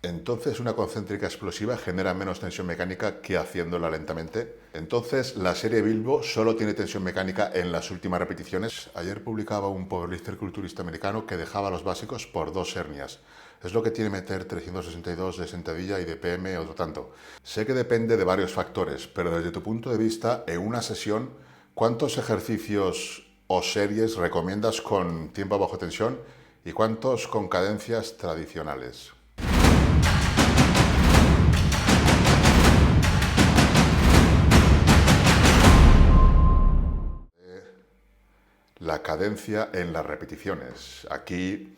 Entonces una concéntrica explosiva genera menos tensión mecánica que haciéndola lentamente. Entonces la serie Bilbo solo tiene tensión mecánica en las últimas repeticiones. Ayer publicaba un powerlifter culturista americano que dejaba los básicos por 2 hernias. Es lo que tiene meter 362 de sentadilla y de PM otro tanto. Sé que depende de varios factores, pero desde tu punto de vista, en una sesión, ¿cuántos ejercicios o series recomiendas con tiempo bajo tensión y cuántos con cadencias tradicionales? La cadencia en las repeticiones. Aquí,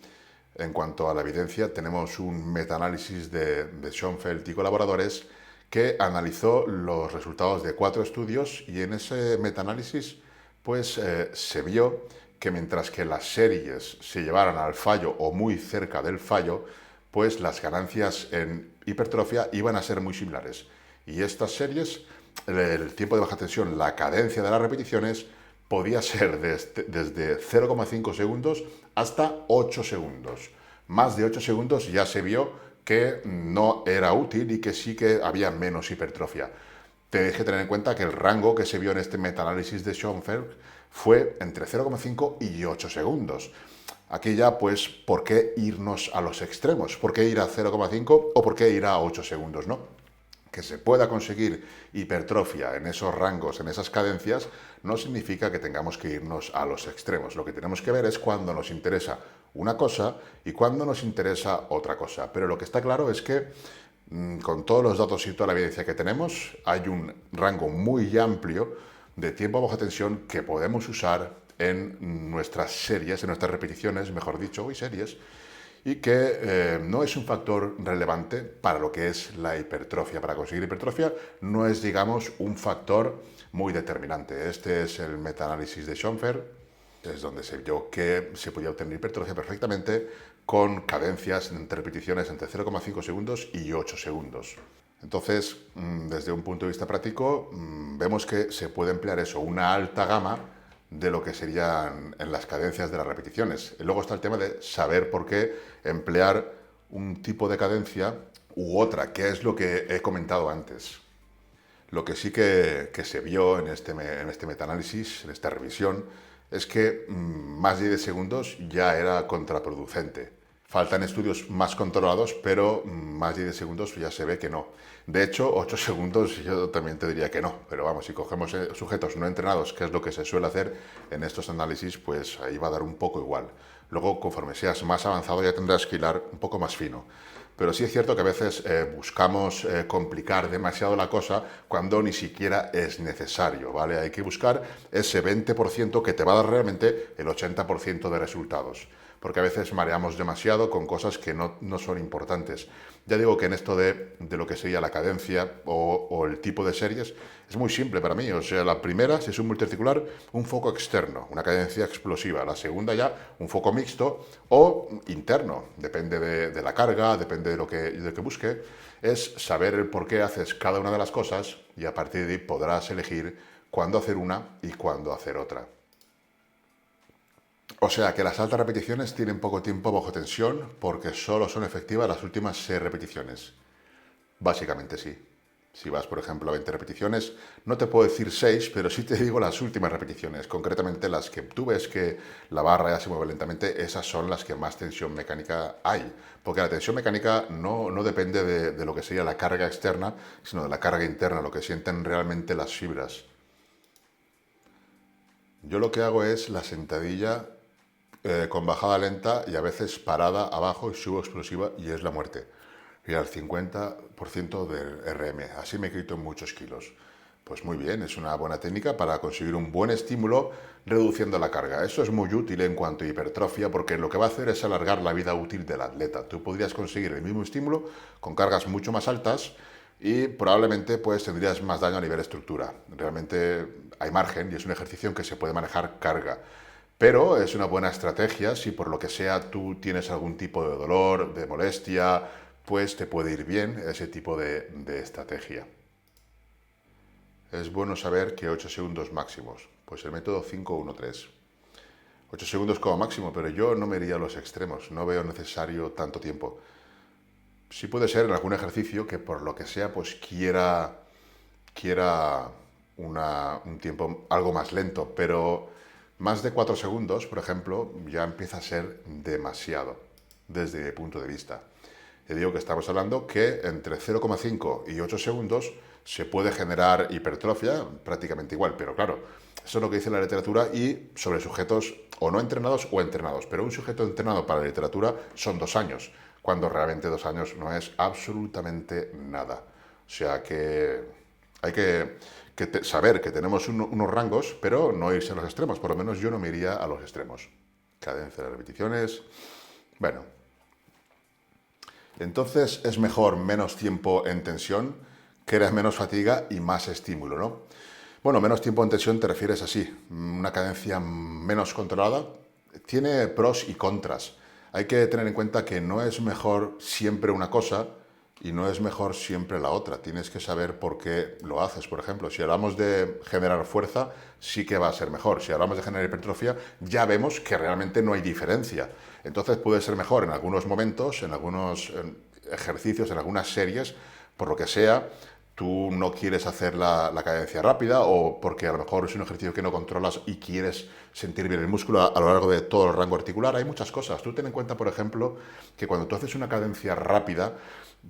en cuanto a la evidencia, tenemos un metaanálisis de Schoenfeld y colaboradores que analizó los resultados de 4 estudios y en ese metaanálisis pues se vio que mientras que las series se llevaran al fallo o muy cerca del fallo, pues las ganancias en hipertrofia iban a ser muy similares. Y estas series, el tiempo de baja tensión, la cadencia de las repeticiones, podía ser desde 0,5 segundos hasta 8 segundos. Más de 8 segundos ya se vio que no era útil y que sí que había menos hipertrofia. Tenéis que tener en cuenta que el rango que se vio en este metaanálisis de Schoenfeld fue entre 0,5 y 8 segundos. Aquí ya, pues, ¿por qué irnos a los extremos? ¿Por qué ir a 0,5 o por qué ir a 8 segundos, no? Que se pueda conseguir hipertrofia en esos rangos, en esas cadencias, no significa que tengamos que irnos a los extremos. Lo que tenemos que ver es cuándo nos interesa una cosa y cuándo nos interesa otra cosa. Pero lo que está claro es que con todos los datos y toda la evidencia que tenemos, hay un rango muy amplio de tiempo bajo tensión que podemos usar en nuestras series, en nuestras repeticiones, mejor dicho, y series, y que no es un factor relevante para lo que es la hipertrofia. Para conseguir hipertrofia no es, digamos, un factor muy determinante. Este es el metaanálisis de Schoenfeld, es donde se vio que se podía obtener hipertrofia perfectamente con cadencias entre repeticiones entre 0,5 segundos y 8 segundos. Entonces, desde un punto de vista práctico, vemos que se puede emplear eso, una alta gama de lo que serían en las cadencias de las repeticiones. Y luego está el tema de saber por qué emplear un tipo de cadencia u otra, que es lo que he comentado antes. Lo que sí que se vio en este metaanálisis, en esta revisión, es que más de 10 segundos ya era contraproducente. Faltan estudios más controlados, pero más de 10 segundos ya se ve que no. De hecho, 8 segundos yo también te diría que no. Pero vamos, si cogemos sujetos no entrenados, que es lo que se suele hacer en estos análisis, pues ahí va a dar un poco igual. Luego, conforme seas más avanzado, ya tendrás que hilar un poco más fino. Pero sí es cierto que a veces buscamos complicar demasiado la cosa cuando ni siquiera es necesario, ¿vale? Hay que buscar ese 20% que te va a dar realmente el 80% de resultados. Porque a veces mareamos demasiado con cosas que no son importantes. Ya digo que en esto de lo que sería la cadencia o el tipo de series, es muy simple para mí. O sea, la primera, si es un multiarticular, un foco externo, una cadencia explosiva. La segunda ya, un foco mixto o interno, depende de la carga, depende de lo que busque. Es saber el por qué haces cada una de las cosas y a partir de ahí podrás elegir cuándo hacer una y cuándo hacer otra. O sea que las altas repeticiones tienen poco tiempo bajo tensión porque solo son efectivas las últimas 6 repeticiones. Básicamente sí. Si vas, por ejemplo, a 20 repeticiones, no te puedo decir 6, pero sí te digo las últimas repeticiones. Concretamente las que tú ves que la barra ya se mueve lentamente, esas son las que más tensión mecánica hay. Porque la tensión mecánica no depende de lo que sería la carga externa, sino de la carga interna, lo que sienten realmente las fibras. Yo lo que hago es la sentadilla con bajada lenta y a veces parada abajo y subo explosiva y es la muerte. Y al 50% del RM. Así me quito muchos kilos. Pues muy bien, es una buena técnica para conseguir un buen estímulo reduciendo la carga. Eso es muy útil en cuanto a hipertrofia porque lo que va a hacer es alargar la vida útil del atleta. Tú podrías conseguir el mismo estímulo con cargas mucho más altas y probablemente pues tendrías más daño a nivel estructura. Realmente hay margen y es un ejercicio en que se puede manejar carga. Pero es una buena estrategia si por lo que sea tú tienes algún tipo de dolor, de molestia, pues te puede ir bien ese tipo de estrategia. Es bueno saber que 8 segundos máximos, pues el método 5-1-3. 8 segundos como máximo, pero yo no me iría a los extremos, no veo necesario tanto tiempo. Sí puede ser en algún ejercicio que por lo que sea pues quiera un tiempo algo más lento, pero más de 4 segundos, por ejemplo, ya empieza a ser demasiado desde mi punto de vista. Te digo que estamos hablando que entre 0,5 y 8 segundos se puede generar hipertrofia prácticamente igual, pero claro, eso es lo que dice la literatura y sobre sujetos o no entrenados o entrenados, pero un sujeto entrenado para la literatura son 2 años, cuando realmente 2 años no es absolutamente nada. O sea que hay que saber que tenemos unos rangos, pero no irse a los extremos, por lo menos yo no me iría a los extremos. Cadencia de repeticiones, bueno, entonces es mejor menos tiempo en tensión, crea menos fatiga y más estímulo, ¿no? Bueno, menos tiempo en tensión te refieres así, una cadencia menos controlada. Tiene pros y contras. Hay que tener en cuenta que no es mejor siempre una cosa y no es mejor siempre la otra. Tienes que saber por qué lo haces. Por ejemplo, si hablamos de generar fuerza, sí que va a ser mejor. Si hablamos de generar hipertrofia, ya vemos que realmente no hay diferencia. Entonces puede ser mejor en algunos momentos, en algunos ejercicios, en algunas series, por lo que sea, tú no quieres hacer la cadencia rápida o porque a lo mejor es un ejercicio que no controlas y quieres sentir bien el músculo a lo largo de todo el rango articular. Hay muchas cosas. Tú ten en cuenta, por ejemplo, que cuando tú haces una cadencia rápida,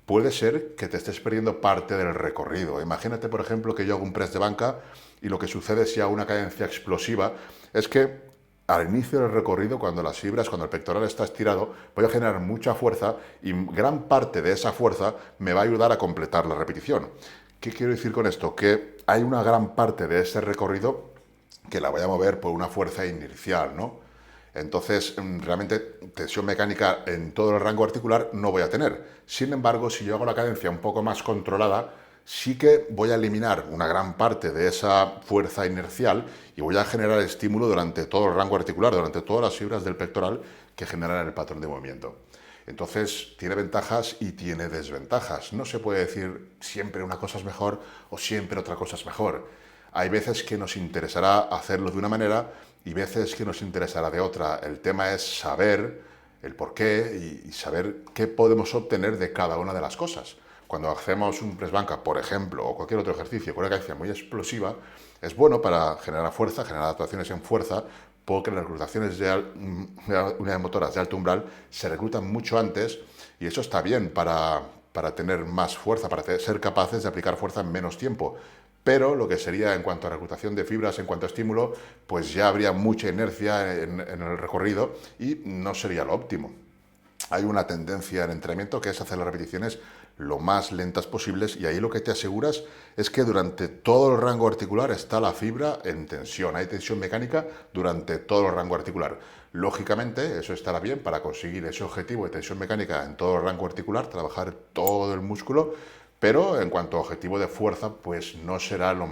puede ser que te estés perdiendo parte del recorrido. Imagínate, por ejemplo, que yo hago un press de banca y lo que sucede si hago una cadencia explosiva es que al inicio del recorrido, cuando las fibras, cuando el pectoral está estirado, voy a generar mucha fuerza y gran parte de esa fuerza me va a ayudar a completar la repetición. ¿Qué quiero decir con esto? Que hay una gran parte de ese recorrido que la voy a mover por una fuerza inercial, ¿no? Entonces, realmente tensión mecánica en todo el rango articular no voy a tener. Sin embargo, si yo hago la cadencia un poco más controlada, sí que voy a eliminar una gran parte de esa fuerza inercial y voy a generar estímulo durante todo el rango articular, durante todas las fibras del pectoral que generan el patrón de movimiento. Entonces, tiene ventajas y tiene desventajas. No se puede decir siempre una cosa es mejor o siempre otra cosa es mejor. Hay veces que nos interesará hacerlo de una manera y veces que nos interesará de otra. El tema es saber el porqué y saber qué podemos obtener de cada una de las cosas. Cuando hacemos un press banca, por ejemplo, o cualquier otro ejercicio con una cadencia muy explosiva, es bueno para generar fuerza, generar adaptaciones en fuerza, porque las reclutaciones de unidades motoras de alto umbral se reclutan mucho antes y eso está bien para tener más fuerza, para ser capaces de aplicar fuerza en menos tiempo. Pero lo que sería en cuanto a reclutación de fibras, en cuanto a estímulo, pues ya habría mucha inercia en el recorrido y no sería lo óptimo. Hay una tendencia en entrenamiento que es hacer las repeticiones lo más lentas posibles y ahí lo que te aseguras es que durante todo el rango articular está la fibra en tensión, hay tensión mecánica durante todo el rango articular. Lógicamente eso estará bien para conseguir ese objetivo de tensión mecánica en todo el rango articular, trabajar todo el músculo, pero en cuanto a objetivo de fuerza pues no será lo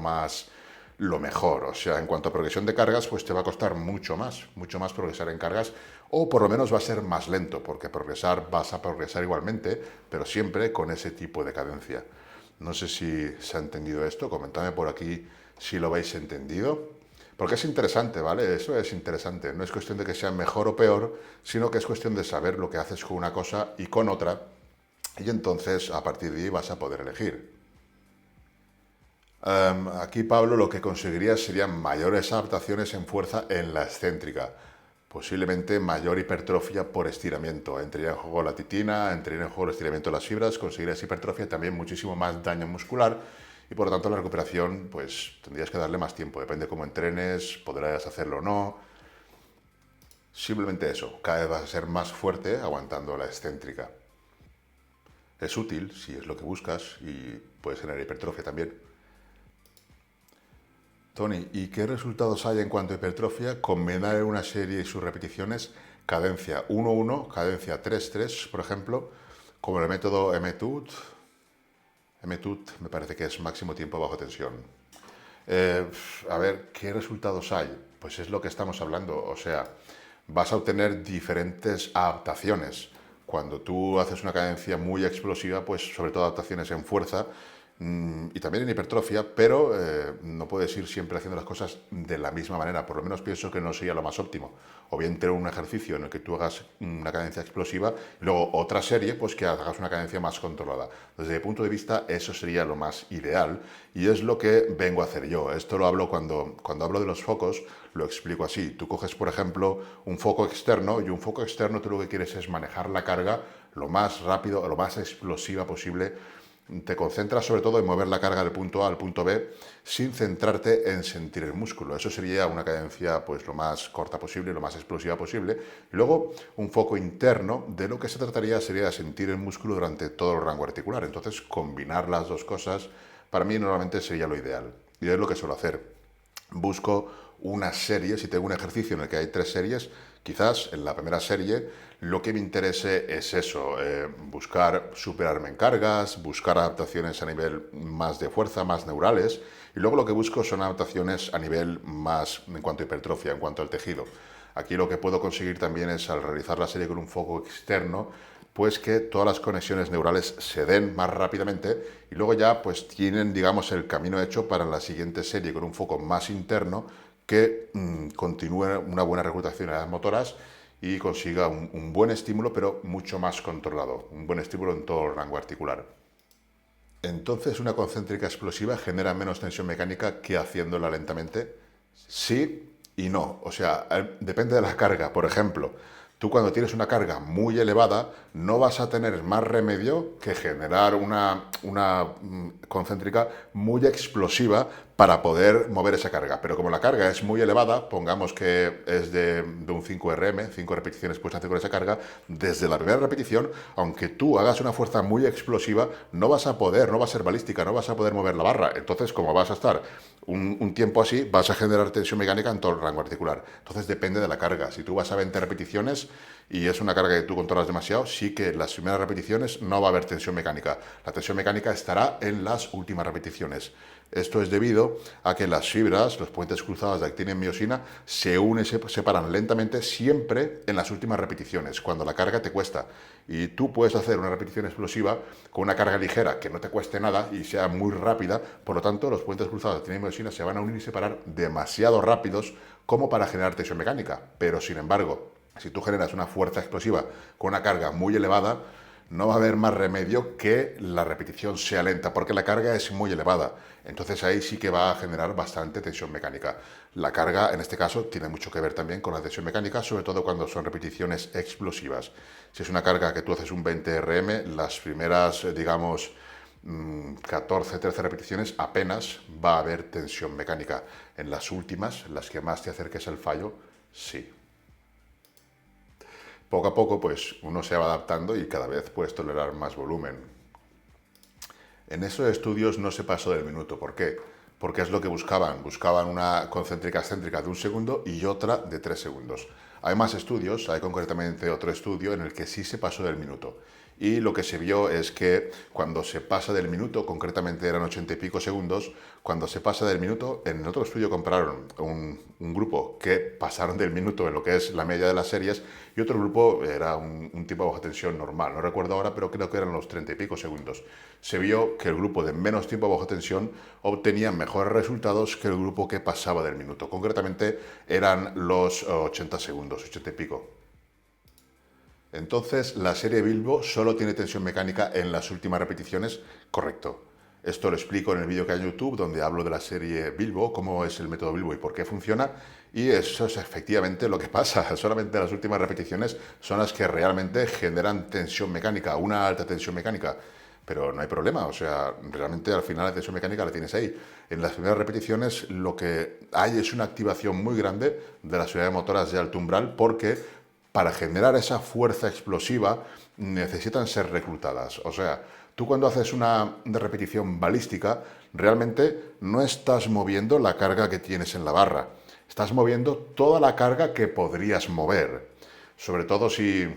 mejor. O sea, en cuanto a progresión de cargas, pues te va a costar mucho más progresar en cargas, o por lo menos va a ser más lento, porque progresar vas a progresar igualmente, pero siempre con ese tipo de cadencia. No sé si se ha entendido esto, comentadme por aquí si lo habéis entendido, porque es interesante, ¿vale? Eso es interesante, no es cuestión de que sea mejor o peor, sino que es cuestión de saber lo que haces con una cosa y con otra, y entonces a partir de ahí vas a poder elegir. Aquí Pablo lo que conseguiría serían mayores adaptaciones en fuerza en la excéntrica, posiblemente mayor hipertrofia por estiramiento. Entraría en juego la titina, entraría en juego el estiramiento de las fibras, conseguirías hipertrofia, también muchísimo más daño muscular y por lo tanto la recuperación pues tendrías que darle más tiempo, depende cómo entrenes, podrás hacerlo o no. Simplemente eso, cada vez vas a ser más fuerte aguantando la excéntrica. Es útil si es lo que buscas y puedes generar hipertrofia también. Tony, ¿y qué resultados hay en cuanto a hipertrofia? Combinar en una serie y sus repeticiones cadencia 1-1, cadencia 3-3, por ejemplo, como el método MTUT. MTUT me parece que es máximo tiempo bajo tensión. A ver, ¿qué resultados hay? Pues es lo que estamos hablando, o sea, vas a obtener diferentes adaptaciones. Cuando tú haces una cadencia muy explosiva, pues sobre todo adaptaciones en fuerza, y también en hipertrofia, pero no puedes ir siempre haciendo las cosas de la misma manera. Por lo menos pienso que no sería lo más óptimo. O bien tener un ejercicio en el que tú hagas una cadencia explosiva y luego otra serie, pues que hagas una cadencia más controlada. Desde mi punto de vista, eso sería lo más ideal y es lo que vengo a hacer yo. Esto lo hablo cuando hablo de los focos, lo explico así. Tú coges, por ejemplo, un foco externo y un foco externo tú lo que quieres es manejar la carga lo más rápido, lo más explosiva posible. Te concentras sobre todo en mover la carga del punto A al punto B sin centrarte en sentir el músculo. Eso sería una cadencia pues lo más corta posible, lo más explosiva posible. Y luego un foco interno, de lo que se trataría sería de sentir el músculo durante todo el rango articular. Entonces combinar las dos cosas para mí normalmente sería lo ideal. Y es lo que suelo hacer. Busco una serie, si tengo un ejercicio en el que hay 3 series, quizás en la primera serie lo que me interese es eso, buscar superarme en cargas, buscar adaptaciones a nivel más de fuerza, más neurales, y luego lo que busco son adaptaciones a nivel más en cuanto a hipertrofia, en cuanto al tejido. Aquí lo que puedo conseguir también es, al realizar la serie con un foco externo, pues que todas las conexiones neurales se den más rápidamente y luego ya pues tienen, digamos, el camino hecho para la siguiente serie con un foco más interno que continúe una buena reclutación de las motoras y consiga un buen estímulo, pero mucho más controlado, un buen estímulo en todo el rango articular. Entonces, una concéntrica explosiva genera menos tensión mecánica que haciéndola lentamente. Sí y no. O sea, depende de la carga. Por ejemplo, tú cuando tienes una carga muy elevada, no vas a tener más remedio que generar una concéntrica muy explosiva para poder mover esa carga. Pero como la carga es muy elevada, pongamos que es de un 5 RM, 5 repeticiones puedes hacer con esa carga, desde la primera repetición, aunque tú hagas una fuerza muy explosiva, no vas a poder, no va a ser balística, no vas a poder mover la barra. Entonces, como vas a estar un tiempo así, vas a generar tensión mecánica en todo el rango articular. Entonces, depende de la carga. Si tú vas a 20 repeticiones y es una carga que tú controlas demasiado, sí que las primeras repeticiones no va a haber tensión mecánica. La tensión mecánica estará en las últimas repeticiones. Esto es debido a que las fibras, los puentes cruzados de actina y miosina, se unen, se separan lentamente siempre en las últimas repeticiones, cuando la carga te cuesta. Y tú puedes hacer una repetición explosiva con una carga ligera que no te cueste nada y sea muy rápida, por lo tanto los puentes cruzados de actina y miosina se van a unir y separar demasiado rápidos como para generar tensión mecánica. Pero sin embargo, si tú generas una fuerza explosiva con una carga muy elevada, no va a haber más remedio que la repetición sea lenta, porque la carga es muy elevada. Entonces ahí sí que va a generar bastante tensión mecánica. La carga, en este caso, tiene mucho que ver también con la tensión mecánica, sobre todo cuando son repeticiones explosivas. Si es una carga que tú haces un 20 RM, las primeras, digamos, 14, 13 repeticiones apenas va a haber tensión mecánica. En las últimas, las que más te acerques al fallo, sí. Poco a poco, pues uno se va adaptando y cada vez puedes tolerar más volumen. En esos estudios no se pasó del minuto. ¿Por qué? Porque es lo que buscaban. Buscaban una concéntrica excéntrica de 1 segundo y otra de 3 segundos. Hay más estudios, hay concretamente otro estudio en el que sí se pasó del minuto. Y lo que se vio es que cuando se pasa del minuto, concretamente eran 80 y pico segundos, cuando se pasa del minuto, en otro estudio compararon un grupo que pasaron del minuto en lo que es la media de las series y otro grupo era un tipo de baja tensión normal. No recuerdo ahora, pero creo que eran los 30 y pico segundos. Se vio que el grupo de menos tiempo bajo tensión obtenía mejores resultados que el grupo que pasaba del minuto. Concretamente eran los 80 segundos, 80 y pico. Entonces, la serie Bilbo solo tiene tensión mecánica en las últimas repeticiones, correcto. Esto lo explico en el vídeo que hay en YouTube, donde hablo de la serie Bilbo, cómo es el método Bilbo y por qué funciona. Y eso es efectivamente lo que pasa. Solamente las últimas repeticiones son las que realmente generan tensión mecánica, una alta tensión mecánica. Pero no hay problema, o sea, realmente al final la tensión mecánica la tienes ahí. En las primeras repeticiones lo que hay es una activación muy grande de las unidades motoras de alto umbral porque para generar esa fuerza explosiva necesitan ser reclutadas. O sea, tú cuando haces una repetición balística, realmente no estás moviendo la carga que tienes en la barra, estás moviendo toda la carga que podrías mover. Sobre todo si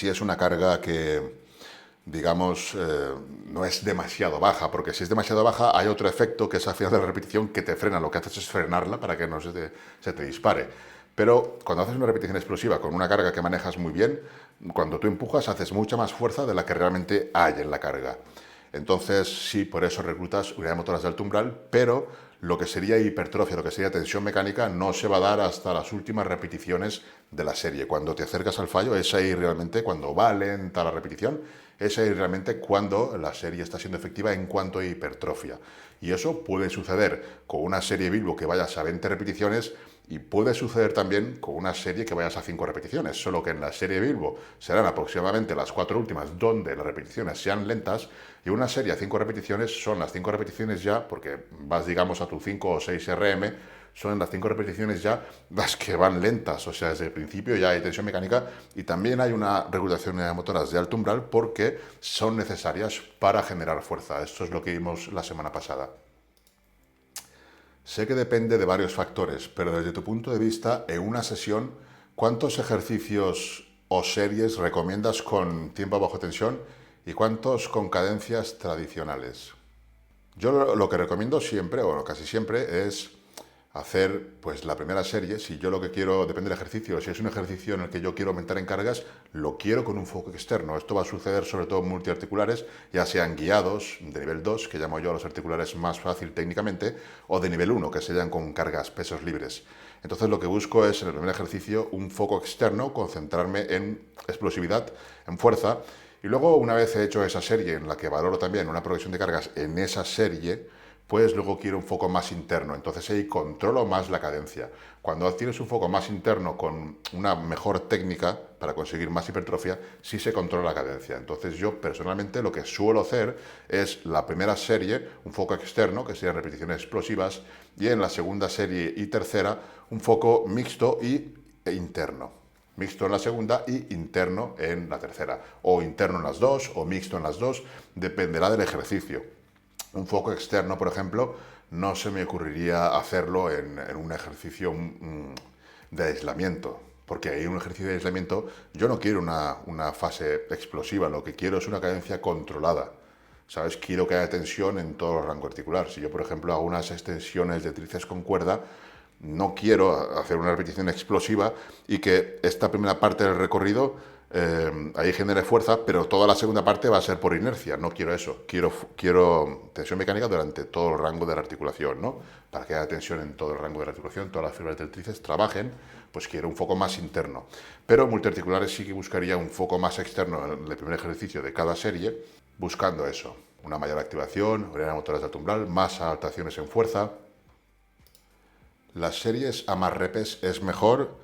es una carga que, digamos, no es demasiado baja, porque si es demasiado baja hay otro efecto que es al final de la repetición que te frena, lo que haces es frenarla para que no se te dispare. Pero cuando haces una repetición explosiva con una carga que manejas muy bien, cuando tú empujas haces mucha más fuerza de la que realmente hay en la carga. Entonces, sí, por eso reclutas unidades motoras de alto umbral, pero lo que sería hipertrofia, lo que sería tensión mecánica, no se va a dar hasta las últimas repeticiones de la serie. Cuando te acercas al fallo, es ahí realmente, cuando va lenta la repetición, es ahí realmente cuando la serie está siendo efectiva en cuanto a hipertrofia. Y eso puede suceder con una serie Bilbo que vayas a 20 repeticiones, y puede suceder también con una serie que vayas a 5 repeticiones, solo que en la serie Bilbo serán aproximadamente las 4 últimas donde las repeticiones sean lentas, y una serie a 5 repeticiones son las 5 repeticiones ya, porque vas digamos a tu 5 o 6 RM, son las 5 repeticiones ya las que van lentas, o sea, desde el principio ya hay tensión mecánica y también hay una regulación de motoras de alto umbral porque son necesarias para generar fuerza. Esto es lo que vimos la semana pasada. Sé que depende de varios factores, pero desde tu punto de vista, en una sesión, ¿cuántos ejercicios o series recomiendas con tiempo bajo tensión y cuántos con cadencias tradicionales? Yo lo que recomiendo siempre, o casi siempre, es hacer pues la primera serie. Si yo lo que quiero, depende del ejercicio, si es un ejercicio en el que yo quiero aumentar en cargas, lo quiero con un foco externo. Esto va a suceder sobre todo en multiarticulares, ya sean guiados de nivel 2, que llamo yo a los articulares más fácil técnicamente, o de nivel 1, que serían con cargas, pesos libres. Entonces lo que busco es en el primer ejercicio un foco externo, concentrarme en explosividad, en fuerza, y luego una vez he hecho esa serie en la que valoro también una progresión de cargas en esa serie, pues luego quiero un foco más interno, entonces ahí controlo más la cadencia. Cuando tienes un foco más interno con una mejor técnica para conseguir más hipertrofia, sí se controla la cadencia. Entonces yo personalmente lo que suelo hacer es la primera serie, un foco externo, que serían repeticiones explosivas, y en la segunda serie y tercera, un foco mixto e interno. Mixto en la segunda y interno en la tercera, o interno en las dos, o mixto en las dos, dependerá del ejercicio. Un foco externo, por ejemplo, no se me ocurriría hacerlo en un ejercicio de aislamiento, porque ahí en un ejercicio de aislamiento yo no quiero una fase explosiva, lo que quiero es una cadencia controlada. ¿Sabes? Quiero que haya tensión en todo el rango articular. Si yo, por ejemplo, hago unas extensiones de tríceps con cuerda, no quiero hacer una repetición explosiva y que esta primera parte del recorrido ahí genere fuerza, pero toda la segunda parte va a ser por inercia. No quiero eso. Quiero tensión mecánica durante todo el rango de la articulación, ¿no? Para que haya tensión en todo el rango de la articulación, todas las fibras del tríceps trabajen, pues quiero un foco más interno. Pero multiarticulares sí que buscaría un foco más externo en el primer ejercicio de cada serie, buscando eso. Una mayor activación, unidades motoras de alto umbral, más adaptaciones en fuerza. Las series a más repes es mejor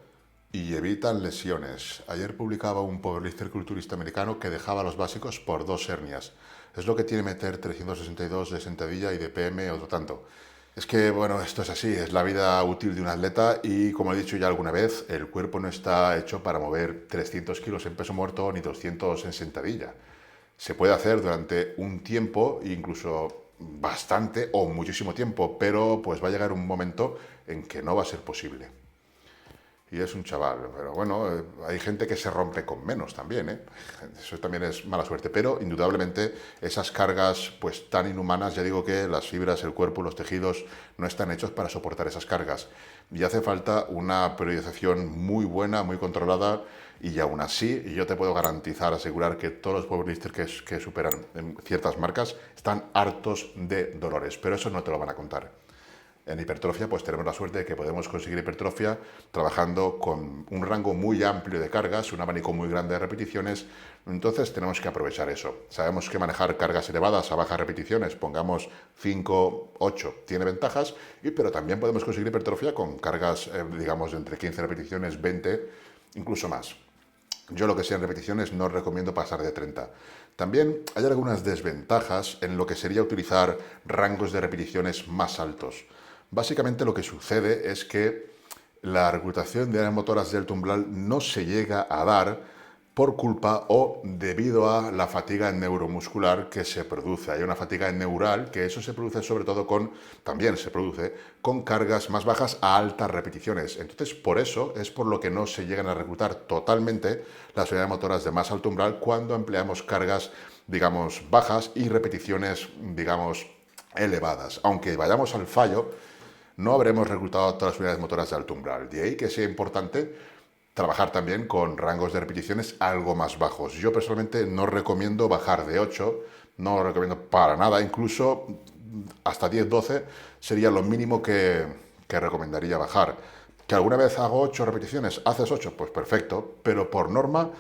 y evitan lesiones. Ayer publicaba un powerlifter culturista americano que dejaba los básicos por 2 hernias. Es lo que tiene meter 362 de sentadilla y de PM otro tanto. Es que, bueno, esto es así, es la vida útil de un atleta y, como he dicho ya alguna vez, el cuerpo no está hecho para mover 300 kilos en peso muerto ni 200 en sentadilla. Se puede hacer durante un tiempo, incluso bastante o muchísimo tiempo, pero pues va a llegar un momento en que no va a ser posible. Y es un chaval, pero bueno, hay gente que se rompe con menos también, ¿eh? Eso también es mala suerte, pero indudablemente esas cargas pues tan inhumanas, ya digo que las fibras, el cuerpo, los tejidos no están hechos para soportar esas cargas y hace falta una periodización muy buena, muy controlada y aún así yo te puedo garantizar, asegurar que todos los powerlifters que superan en ciertas marcas están hartos de dolores, pero eso no te lo van a contar. En hipertrofia, pues tenemos la suerte de que podemos conseguir hipertrofia trabajando con un rango muy amplio de cargas, un abanico muy grande de repeticiones, entonces tenemos que aprovechar eso. Sabemos que manejar cargas elevadas a bajas repeticiones, pongamos 5, 8, tiene ventajas, pero también podemos conseguir hipertrofia con cargas, digamos, de entre 15 repeticiones, 20, incluso más. Yo lo que sea en repeticiones no recomiendo pasar de 30. También hay algunas desventajas en lo que sería utilizar rangos de repeticiones más altos. Básicamente lo que sucede es que la reclutación de áreas motoras de alto umbral no se llega a dar por culpa o debido a la fatiga neuromuscular que se produce. Hay una fatiga neural que eso se produce sobre todo también se produce con cargas más bajas a altas repeticiones. Entonces, por eso es por lo que no se llegan a reclutar totalmente las unidades motoras de más alto umbral cuando empleamos cargas, digamos, bajas y repeticiones, digamos, elevadas. Aunque vayamos al fallo, no habremos reclutado todas las unidades motoras de alto umbral. De ahí que sea importante trabajar también con rangos de repeticiones algo más bajos. Yo personalmente no recomiendo bajar de 8, No lo recomiendo para nada, incluso hasta 10-12 sería lo mínimo que recomendaría bajar. ¿Que alguna vez hago 8 repeticiones? ¿Haces 8? Pues perfecto, pero por norma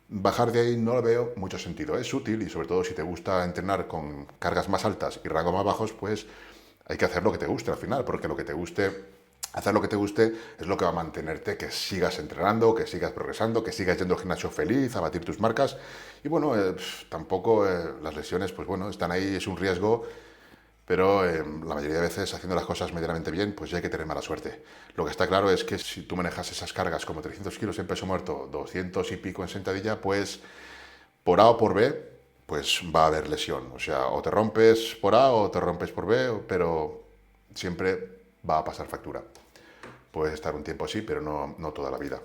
bajar de ahí no le veo mucho sentido. Es útil y sobre todo si te gusta entrenar con cargas más altas y rangos más bajos, pues hay que hacer lo que te guste al final, porque lo que te guste, hacer lo que te guste es lo que va a mantenerte, que sigas entrenando, que sigas progresando, que sigas yendo al gimnasio feliz, a batir tus marcas. Y bueno, tampoco las lesiones, pues bueno, están ahí, es un riesgo, pero la mayoría de veces haciendo las cosas medianamente bien, pues ya hay que tener mala suerte. Lo que está claro es que si tú manejas esas cargas como 300 kilos en peso muerto, 200 y pico en sentadilla, pues por A o por B, pues va a haber lesión. O sea, o te rompes por A o te rompes por B, pero siempre va a pasar factura. Puedes estar un tiempo así, pero no toda la vida.